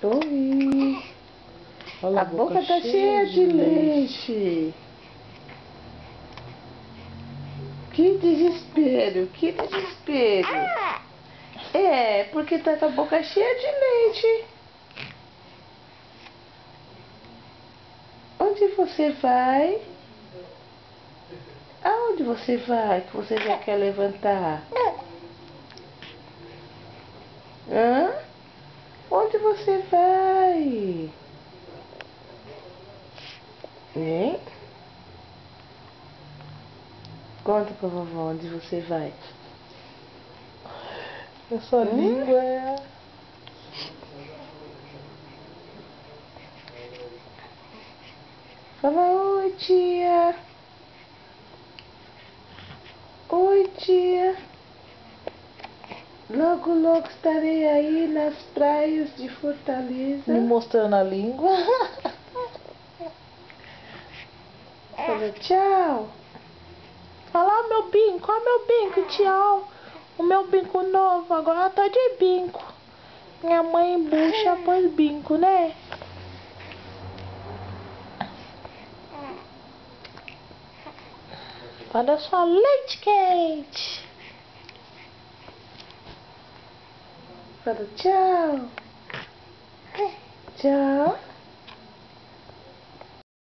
Oi. Olha, A boca tá cheia de leite. Que desespero, que desespero. É, porque tá com a boca cheia de leite. Onde você vai? Aonde você vai que você já quer levantar? Hã? Onde você vai? Hein? Conta pra vovó onde você vai. Essa língua é... Fala, oi tia. Oi tia. Logo, logo estarei aí nas praias de Fortaleza. Me mostrando a língua. Fala tchau. Olha lá meu binco, olha meu binco, tchau. O meu binco novo, agora tá de binco. Minha mãe bucha pôs binco, né? Olha só, leite quente. Fala tchau. Tchau.